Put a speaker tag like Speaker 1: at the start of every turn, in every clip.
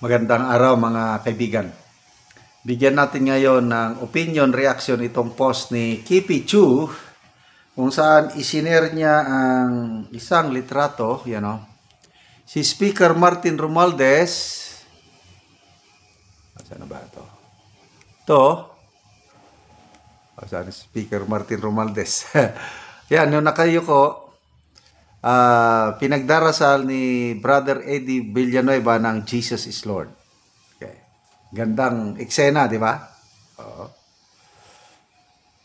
Speaker 1: Magandang araw mga kaibigan. Bigyan natin ngayon ng opinion reaction itong post ni Kipi Chu kung saan isinare niya ang isang litrato, si Speaker Martin Romualdez. Saan na ba ito? Ito. Saan si Speaker Martin Romualdez? Yan, yung nakayuko, pinagdarasal ni Brother Eddie Villanueva ng Jesus is Lord. Okay. Gandang eksena, di ba?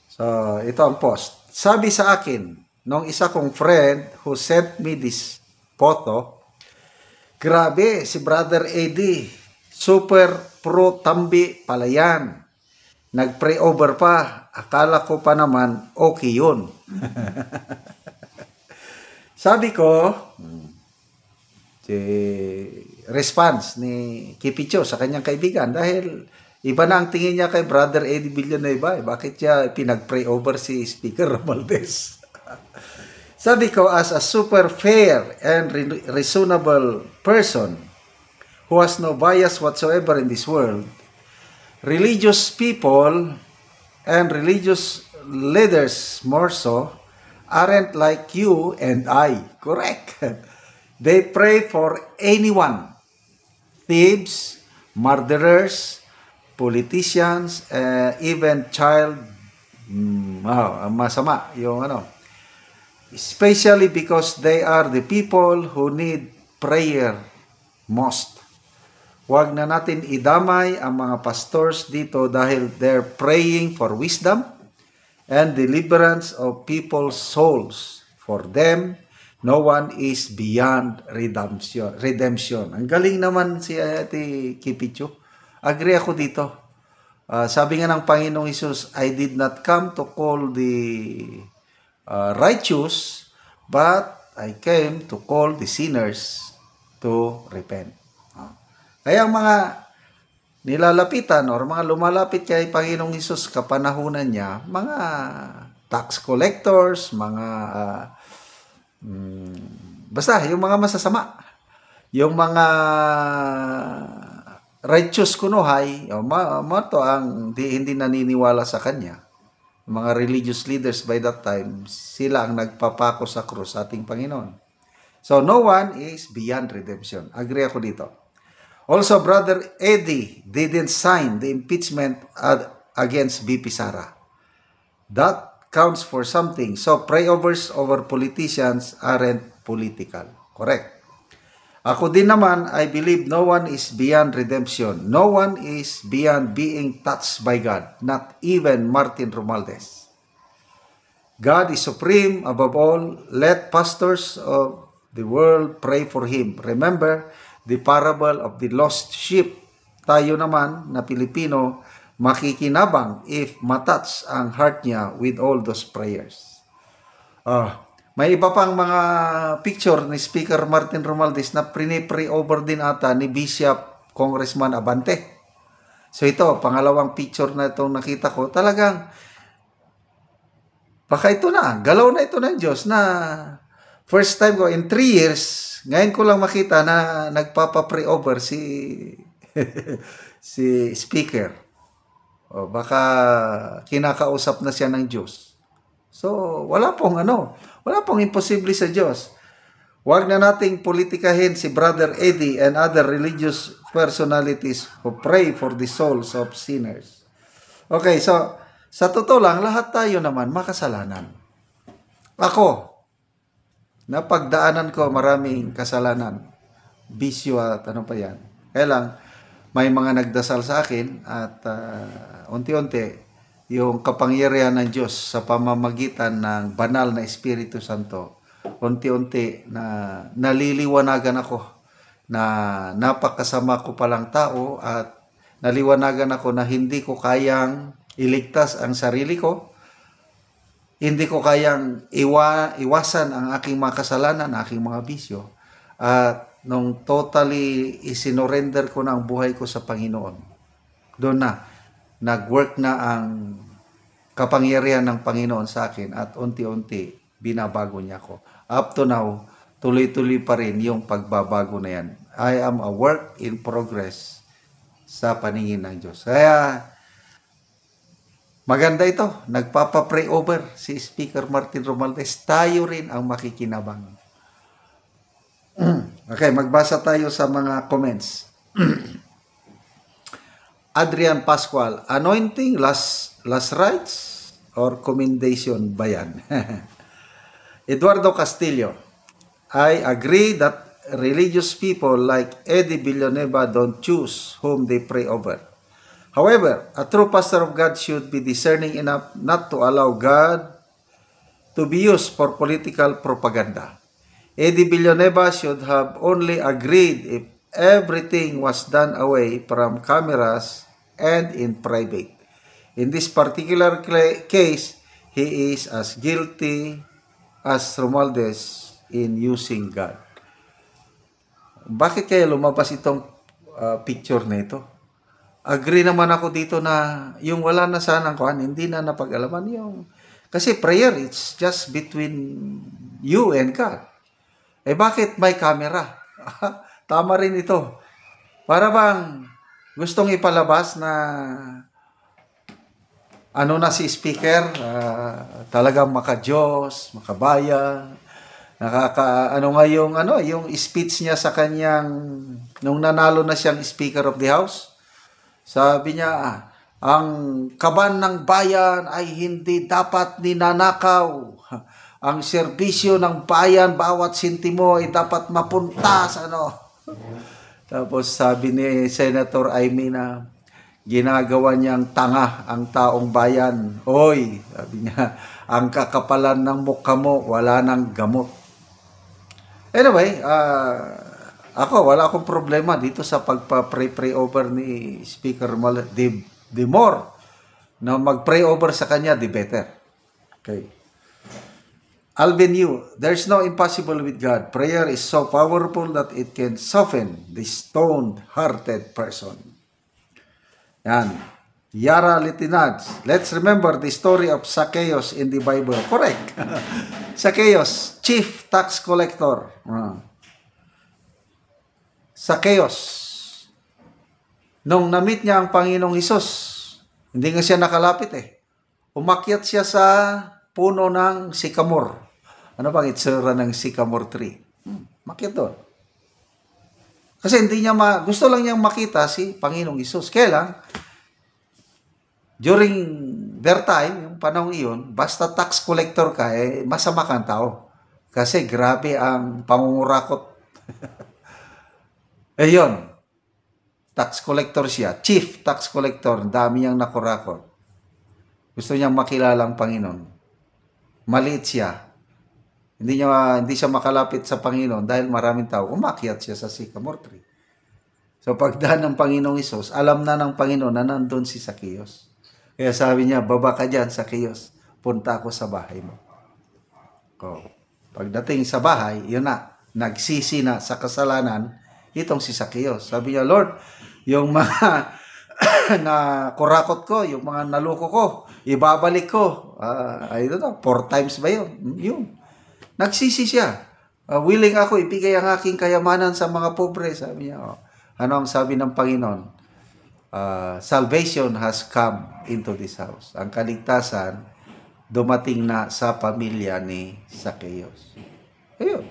Speaker 1: So, ito ang post. Sabi sa akin, nung isa kong friend who sent me this photo, grabe, si Brother Eddie, super pro tambi pala yan. Nag-pray over pa. Akala ko pa naman, okay yun. Sabi ko, si response ni Kipicho sa kanyang kaibigan dahil iba na ang tingin niya kay Brother Eddie Villanueva. Bakit siya pinag-pray over si Speaker Romualdez? Sabi ko, as a super fair and reasonable person who has no bias whatsoever in this world, religious people and religious leaders more so aren't like you and I. Correct. They pray for anyone. Thieves, murderers, politicians, even child. Masama yung Especially because they are the people who need prayer most. Huwag na natin idamay ang mga pastors dito dahil they're praying for wisdom and deliverance of people's souls. For them, no one is beyond redemption. Ang galing naman si Ate Kipicho. Agree ako dito. Sabi nga ng Panginoong Hesus, I did not come to call the righteous, but I came to call the sinners to repent. Kaya ang mga nilalapitan or mga lumalapit kay Panginoong Hesus kapanahunan niya, mga tax collectors, mga basta yung mga masasama, yung mga righteous kunuhay, mato ang hindi naniniwala sa kanya. Mga religious leaders by that time, sila ang nagpapako sa krus sa ating Panginoon. So no one is beyond redemption. Agree ako dito. Also, Brother Eddie didn't sign the impeachment against BP Sara. That counts for something. So, prayovers over politicians aren't political. Correct. Ako din naman, I believe no one is beyond redemption. No one is beyond being touched by God. Not even Martin Romualdez. God is supreme above all. Let pastors of the world pray for Him. Remember the parable of the lost sheep. Tayo naman na Pilipino, makikinabang if matouch ang heart niya with all those prayers. May iba pang mga picture ni Speaker Martin Romualdez na pre over din ata ni Bishop Congressman Abante. So ito, pangalawang picture na itong nakita ko, talagang baka ito na, galaw na ito ng Diyos na first time ko in 3 years, ngayon ko lang makita na nagpapa-pray over si si speaker. Baka kinakausap na siya ng Diyos. So, wala pong imposible sa Diyos. Huwag na nating politikahin si Brother Eddie and other religious personalities who pray for the souls of sinners. Okay, so sa totoo lang, lahat tayo naman makasalanan. Ako, napagdaanan ko maraming kasalanan, bisyo at ano pa yan. Kaya lang, may mga nagdasal sa akin at unti-unti yung kapangyarihan ng Diyos sa pamamagitan ng banal na Espiritu Santo, unti-unti na naliliwanagan ako na napakasama ko palang tao at naliwanagan ako na hindi ko kayang iligtas ang sarili ko. Hindi ko kayang iwasan ang aking mga kasalanan, aking mga bisyo. At nung totally isinorender ko na ang buhay ko sa Panginoon, doon na, nag-work na ang kapangyarihan ng Panginoon sa akin at unti-unti binabago niya ako. Up to now, tuloy-tuloy pa rin yung pagbabago na yan. I am a work in progress sa paningin ng Diyos. Kaya, maganda ito. Nagpapa-pray over si Speaker Martin Romualdez. Tayo rin ang makikinabang. Okay, magbasa tayo sa mga comments. Adrian Pascual, anointing, last rites, or commendation ba yan? Eduardo Castillo, I agree that religious people like Eddie Villanueva don't choose whom they pray over. However, a true pastor of God should be discerning enough not to allow God to be used for political propaganda. Eddie Villanueva should have only agreed if everything was done away from cameras and in private. In this particular case, he is as guilty as Romualdez in using God. Bakit kaya lumabas itong picture na ito? Agree naman ako dito na yung wala na sanang kuhan, hindi na napag-alaman yung... Kasi prayer, it's just between you and God. Bakit may camera? Tama rin ito. Para bang gustong ipalabas na ano na si speaker, talagang maka-Diyos, makabayan, yung speech niya sa kanyang, nung nanalo na siyang Speaker of the House, sabi niya, ang kaban ng bayan ay hindi dapat ninanakaw. Ang serbisyo ng bayan, bawat sintimo ay dapat mapunta sa Tapos sabi ni Senator Amy na ginagawa niyang tanga ang taong bayan. Hoy, sabi niya, ang kakapalan ng mukha mo, wala nang gamot. Anyway, wala akong problema dito sa pagpa-pray over ni Speaker Romualdez. The more na mag-pray over sa kanya, the better. Okay. Alvin Yu, there's no impossible with God. Prayer is so powerful that it can soften the stone-hearted person. Yan. Yara Litinads, let's remember the story of Zacchaeus in the Bible. Correct. Zacchaeus, chief tax collector. Zacchaeus, nung na-meet niya ang Panginoong Hesus, hindi nga siya nakalapit Umakyat siya sa puno ng sycamore. Ano bang itsura ng sycamore tree? Makyat doon. Kasi hindi niya gusto lang niyang makita si Panginoong Hesus. Kaya lang, during their time, yung panahon iyon, basta tax collector ka, masama kang tao. Kasi grabe ang pangungurakot. Yun. Tax collector siya. Chief tax collector. Dami niyang nakurakot. Gusto niyang makilala ang Panginoon. Maliit siya. Hindi siya makalapit sa Panginoon dahil maraming tao. Umakyat siya sa sycamore tree. So pagdaan ng Panginoong Hesus, alam na ng Panginoon na nandun si Zacchaeus. Kaya sabi niya, baba ka dyan, Zacchaeus. Punta ako sa bahay mo. Pagdating sa bahay, yun na. Nagsisi na sa kasalanan itong si Zacchaeus. Sabi niya, Lord, yung mga na kurakot ko, yung mga naluko ko, ibabalik ko. I don't know, 4 times ba yun? Yun. Nagsisi siya. Willing ako ibigay ang aking kayamanan sa mga pobre. Sabi niya, ano ang sabi ng Panginoon? Salvation has come into this house. Ang kaligtasan dumating na sa pamilya ni Zacchaeus. Ayun.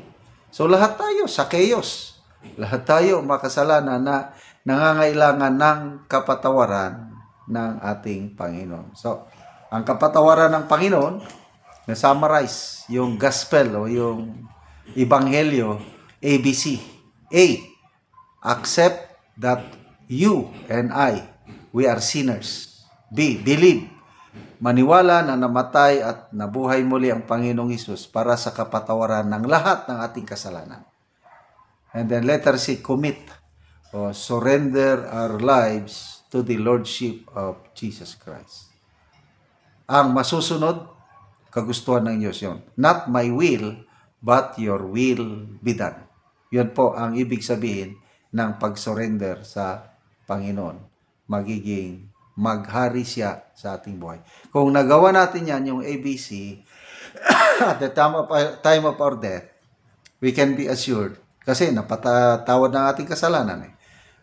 Speaker 1: So lahat tayo, Zacchaeus. Lahat tayo makasalanan na nangangailangan ng kapatawaran ng ating Panginoon. So, ang kapatawaran ng Panginoon, na-summarize yung gospel o yung ebanghelyo, ABC. A, accept that you and I, we are sinners. B, believe. Maniwala na namatay at nabuhay muli ang Panginoong Hesus para sa kapatawaran ng lahat ng ating kasalanan. And then letter C, commit o surrender our lives to the Lordship of Jesus Christ. Ang masusunod, kagustuhan ng Diyos yun. Not my will, but your will be done. Yun po ang ibig sabihin ng pag-surrender sa Panginoon. Magiging maghari siya sa ating buhay. Kung nagawa natin yan, yung ABC, at the time of our death, we can be assured, Kasi napatawad ng ating kasalanan eh.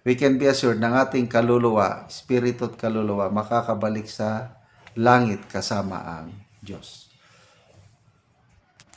Speaker 1: We can be assured ng ating kaluluwa, spirito at kaluluwa, makakabalik sa langit kasama ang Diyos.